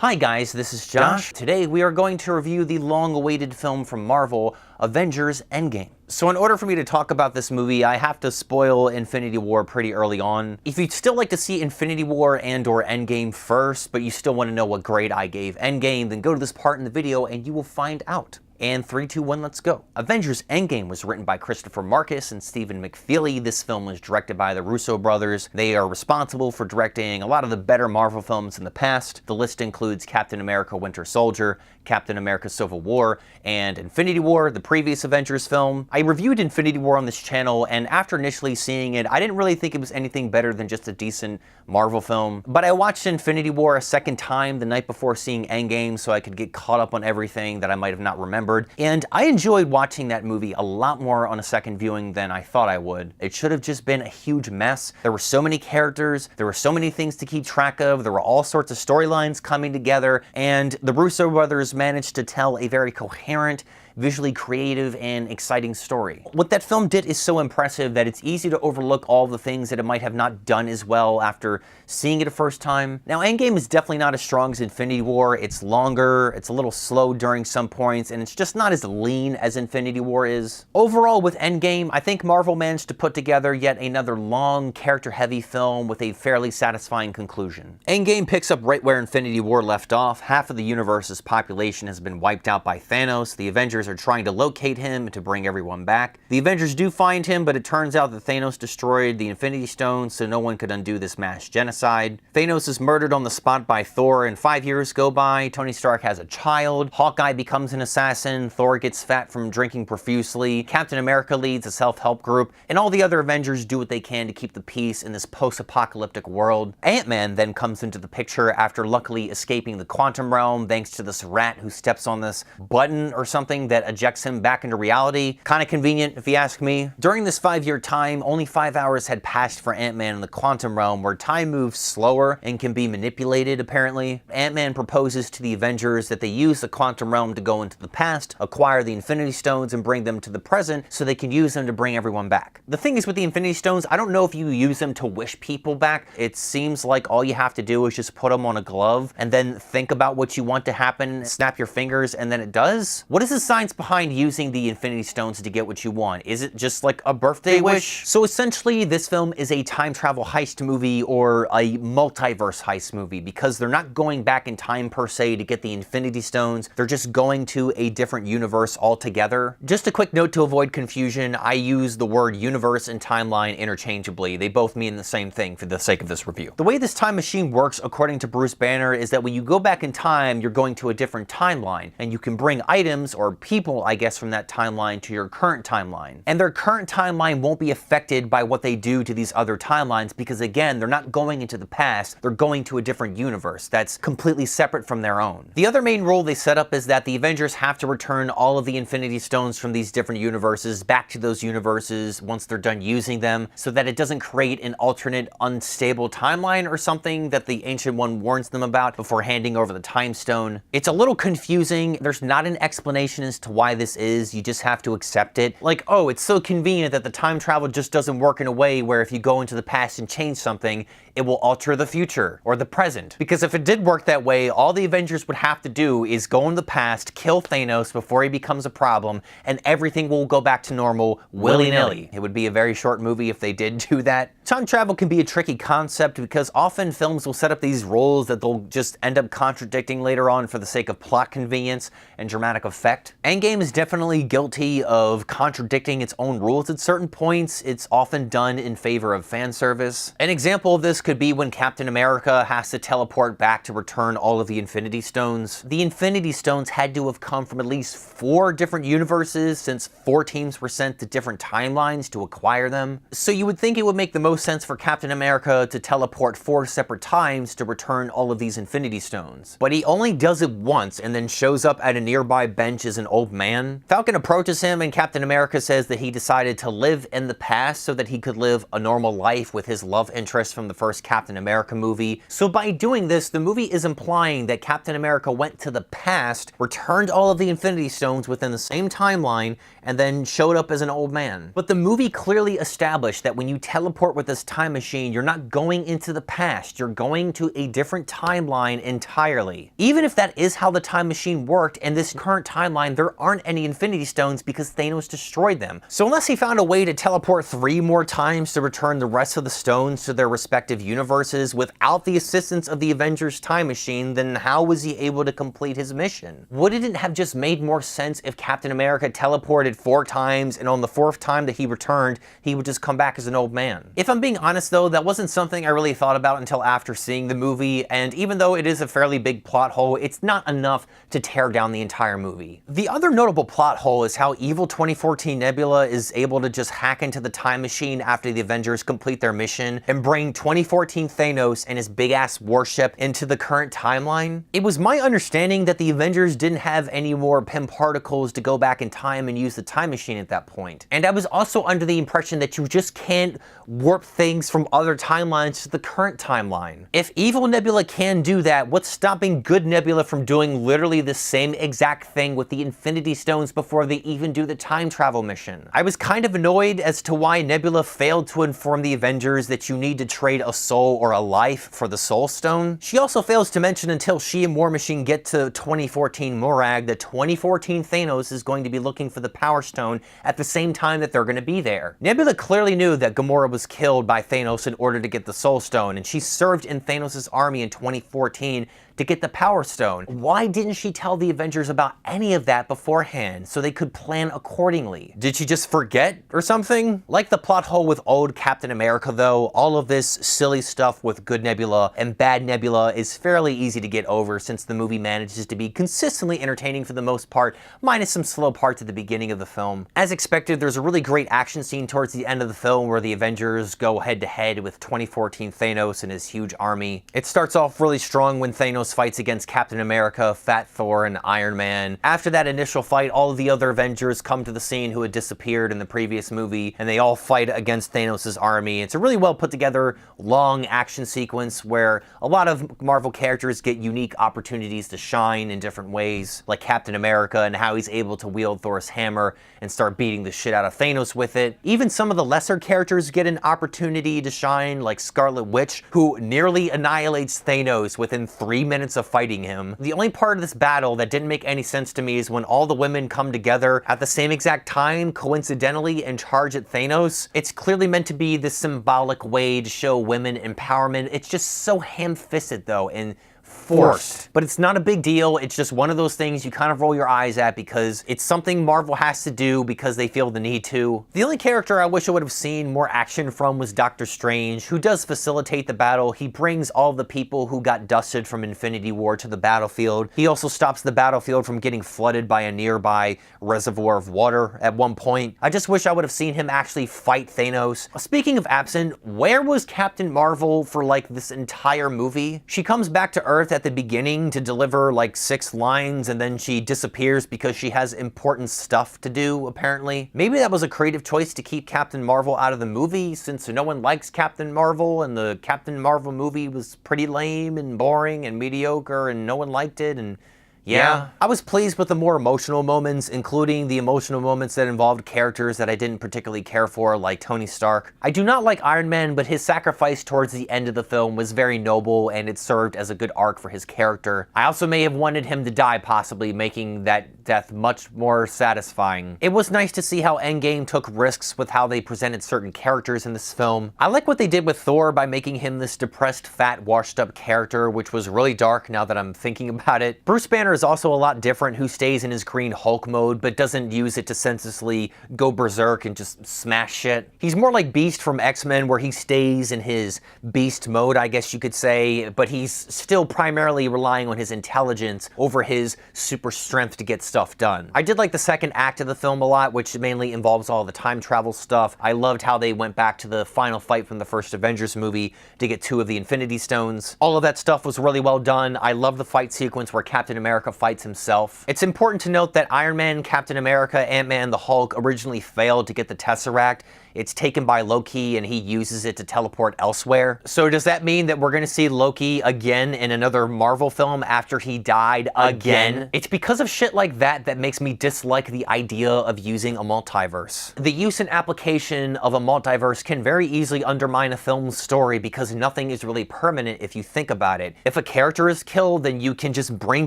Hi guys, this is Josh. Today we are going to review the long-awaited film from Marvel, Avengers EndGame. So in order for me to talk about this movie, I have to spoil Infinity War pretty early on. If you'd still like to see Infinity War and/or EndGame first, but you still want to know what grade I gave EndGame, then go to this part in the video and you will find out. And 3, 2, 1, let's go. Avengers EndGame was written by Christopher Marcus and Stephen McFeely. This film was directed by the Russo brothers. They are responsible for directing a lot of the better Marvel films in the past. The list includes Captain America Winter Soldier, Captain America Civil War, and Infinity War, the previous Avengers film. I reviewed Infinity War on this channel, and after initially seeing it, I didn't really think it was anything better than just a decent Marvel film. But I watched Infinity War a second time the night before seeing EndGame so I could get caught up on everything that I might have not remembered. And I enjoyed watching that movie a lot more on a second viewing than I thought I would. It should have just been a huge mess. There were so many characters, there were so many things to keep track of, there were all sorts of storylines coming together, and the Russo brothers managed to tell a very coherent, visually creative, and exciting story. What that film did is so impressive that it's easy to overlook all the things that it might have not done as well after seeing it a first time. Now, EndGame is definitely not as strong as Infinity War. It's longer, it's a little slow during some points, and it's just not as lean as Infinity War is. Overall, with EndGame, I think Marvel managed to put together yet another long, character-heavy film with a fairly satisfying conclusion. EndGame picks up right where Infinity War left off. Half of the universe's population has been wiped out by Thanos. The Avengers are trying to locate him to bring everyone back. The Avengers do find him, but it turns out that Thanos destroyed the Infinity Stones so no one could undo this mass genocide. Thanos is murdered on the spot by Thor, and 5 years go by. Tony Stark has a child. Hawkeye becomes an assassin. Thor gets fat from drinking profusely. Captain America leads a self-help group, and all the other Avengers do what they can to keep the peace in this post-apocalyptic world. Ant-Man then comes into the picture after luckily escaping the quantum realm thanks to this rat who steps on this button or something that ejects him back into reality. Kind of convenient, if you ask me. During this 5-year time, only 5 hours had passed for Ant-Man in the quantum realm, where time moves slower and can be manipulated, apparently. Ant-Man proposes to the Avengers that they use the quantum realm to go into the past, acquire the Infinity Stones, and bring them to the present so they can use them to bring everyone back. The thing is with the Infinity Stones, I don't know if you use them to wish people back. It seems like all you have to do is just put them on a glove and then think about what you want to happen, snap your fingers, and then it does? What is the science behind using the Infinity Stones to get what you want? Is it just like a birthday wish? So essentially, this film is a time travel heist movie or a multiverse heist movie because they're not going back in time per se to get the Infinity Stones. They're just going to a different universe altogether. Just a quick note to avoid confusion, I use the word universe and timeline interchangeably. They both mean the same thing for the sake of this review. The way this time machine works, according to Bruce Banner, is that when you go back in time, you're going to a different timeline, and you can bring items or people, I guess, from that timeline to your current timeline. And their current timeline won't be affected by what they do to these other timelines because, again, they're not going into the past, they're going to a different universe that's completely separate from their own. The other main rule they set up is that the Avengers have to return all of the Infinity Stones from these different universes back to those universes once they're done using them so that it doesn't create an alternate unstable timeline or something that the Ancient One warns them about before handing over the Time Stone. It's a little confusing. There's not an explanation as to why this is. You just have to accept it. Like, oh, it's so convenient that the time travel just doesn't work in a way where if you go into the past and change something, it will alter the future or the present. Because if it did work that way, all the Avengers would have to do is go in the past, kill Thanos before he becomes a problem, and everything will go back to normal willy-nilly. It would be a very short movie if they did do that. Time travel can be a tricky concept because often films will set up these rules that they'll just end up contradicting later on for the sake of plot convenience and dramatic effect. EndGame is definitely guilty of contradicting its own rules at certain points. It's often done in favor of fan service. An example of this could be when Captain America has to teleport back to return all of the Infinity Stones. The Infinity Stones had to have come from at least 4 different universes since 4 teams were sent to different timelines to acquire them. So you would think it would make the most sense for Captain America to teleport 4 separate times to return all of these Infinity Stones. But he only does it once and then shows up at a nearby bench as an old old man. Falcon approaches him and Captain America says that he decided to live in the past so that he could live a normal life with his love interest from the first Captain America movie. So by doing this, the movie is implying that Captain America went to the past, returned all of the Infinity Stones within the same timeline, and then showed up as an old man. But the movie clearly established that when you teleport with this time machine, you're not going into the past, you're going to a different timeline entirely. Even if that is how the time machine worked, in this current timeline, there aren't any Infinity Stones because Thanos destroyed them. So unless he found a way to teleport 3 more times to return the rest of the stones to their respective universes without the assistance of the Avengers time machine, then how was he able to complete his mission? Wouldn't it have just made more sense if Captain America teleported 4 times and on the 4th time that he returned, he would just come back as an old man? If I'm being honest though, that wasn't something I really thought about until after seeing the movie, and even though it is a fairly big plot hole, it's not enough to tear down the entire movie. The other notable plot hole is how evil 2014 Nebula is able to just hack into the time machine after the Avengers complete their mission and bring 2014 Thanos and his big-ass warship into the current timeline. It was my understanding that the Avengers didn't have any more Pym particles to go back in time and use the time machine at that point. And I was also under the impression that you just can't warp things from other timelines to the current timeline. If evil Nebula can do that, what's stopping good Nebula from doing literally the same exact thing with the Infinity Stones before they even do the time travel mission? I was kind of annoyed as to why Nebula failed to inform the Avengers that you need to trade a soul or a life for the Soul Stone. She also fails to mention until she and War Machine get to 2014 Morag that 2014 Thanos is going to be looking for the Power Stone at the same time that they're going to be there. Nebula clearly knew that Gamora was killed by Thanos in order to get the Soul Stone, and she served in Thanos' army in 2014 to get the Power Stone. Why didn't she tell the Avengers about any of that beforehand so they could plan accordingly? Did she just forget or something? Like the plot hole with old Captain America though, all of this silly stuff with good Nebula and bad Nebula is fairly easy to get over since the movie manages to be consistently entertaining for the most part, minus some slow parts at the beginning of the film. As expected, there's a really great action scene towards the end of the film where the Avengers go head to head with 2014 Thanos and his huge army. It starts off really strong when Thanos fights against Captain America, Fat Thor, and Iron Man. After that initial fight, all of the other Avengers come to the scene who had disappeared in the previous movie, and they all fight against Thanos' army. It's a really well put together, long action sequence where a lot of Marvel characters get unique opportunities to shine in different ways, like Captain America and how he's able to wield Thor's hammer and start beating the shit out of Thanos with it. Even some of the lesser characters get an opportunity to shine, like Scarlet Witch, who nearly annihilates Thanos within 3 minutes of fighting him. The only part of this battle that didn't make any sense to me is when all the women come together at the same exact time, coincidentally, and charge at Thanos. It's clearly meant to be this symbolic way to show women empowerment. It's just so ham-fisted though, and forced. But it's not a big deal. It's just one of those things you kind of roll your eyes at because it's something Marvel has to do because they feel the need to. The only character I wish I would have seen more action from was Doctor Strange, who does facilitate the battle. He brings all the people who got dusted from Infinity War to the battlefield. He also stops the battlefield from getting flooded by a nearby reservoir of water at one point. I just wish I would have seen him actually fight Thanos. Speaking of absent, where was Captain Marvel for like this entire movie? She comes back to Earth at the beginning to deliver like 6 lines and then she disappears because she has important stuff to do, apparently. Maybe that was a creative choice to keep Captain Marvel out of the movie since no one likes Captain Marvel and the Captain Marvel movie was pretty lame and boring and mediocre and no one liked it, and yeah. I was pleased with the more emotional moments, including the emotional moments that involved characters that I didn't particularly care for, like Tony Stark. I do not like Iron Man, but his sacrifice towards the end of the film was very noble and it served as a good arc for his character. I also may have wanted him to die, possibly, making that death much more satisfying. It was nice to see how EndGame took risks with how they presented certain characters in this film. I like what they did with Thor by making him this depressed, fat, washed-up character, which was really dark now that I'm thinking about it. Bruce Banner is also a lot different, who stays in his Green Hulk mode, but doesn't use it to senselessly go berserk and just smash shit. He's more like Beast from X-Men, where he stays in his Beast mode, I guess you could say, but he's still primarily relying on his intelligence over his super strength to get stuff done. I did like the second act of the film a lot, which mainly involves all the time travel stuff. I loved how they went back to the final fight from the first Avengers movie to get 2 of the Infinity Stones. All of that stuff was really well done. I love the fight sequence where Captain America America fights himself. It's important to note that Iron Man, Captain America, Ant-Man, the Hulk originally failed to get the Tesseract. It's taken by Loki and he uses it to teleport elsewhere. So does that mean that we're gonna see Loki again in another Marvel film after he died again? It's because of shit like that that makes me dislike the idea of using a multiverse. The use and application of a multiverse can very easily undermine a film's story because nothing is really permanent if you think about it. If a character is killed, then you can just bring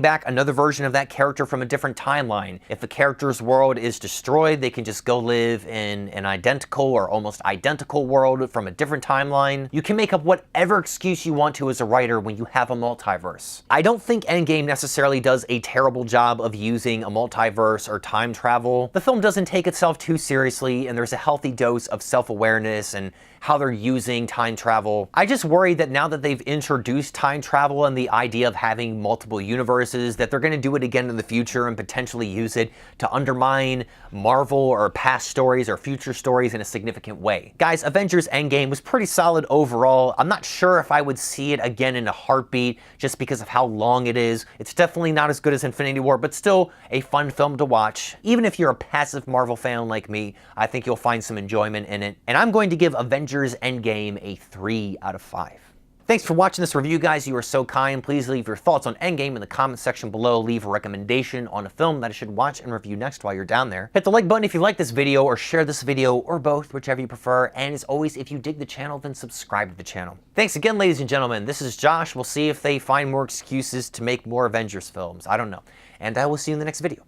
back another version of that character from a different timeline. If a character's world is destroyed, they can just go live in an identical or almost identical world from a different timeline. You can make up whatever excuse you want to as a writer when you have a multiverse. I don't think EndGame necessarily does a terrible job of using a multiverse or time travel. The film doesn't take itself too seriously, and there's a healthy dose of self-awareness and how they're using time travel. I just worry that now that they've introduced time travel and the idea of having multiple universes, that they're gonna do it again in the future and potentially use it to undermine Marvel or past stories or future stories in a significant way. Guys, Avengers Endgame was pretty solid overall. I'm not sure if I would see it again in a heartbeat just because of how long it is. It's definitely not as good as Infinity War, but still a fun film to watch. Even if you're a passive Marvel fan like me, I think you'll find some enjoyment in it. And I'm going to give Avengers Endgame a 3 out of 5. Thanks for watching this review, guys. You are so kind. Please leave your thoughts on Endgame in the comment section below. Leave a recommendation on a film that I should watch and review next while you're down there. Hit the like button if you like this video, or share this video, or both, whichever you prefer. And as always, if you dig the channel, then subscribe to the channel. Thanks again, ladies and gentlemen. This is Josh. We'll see if they find more excuses to make more Avengers films. I don't know. And I will see you in the next video.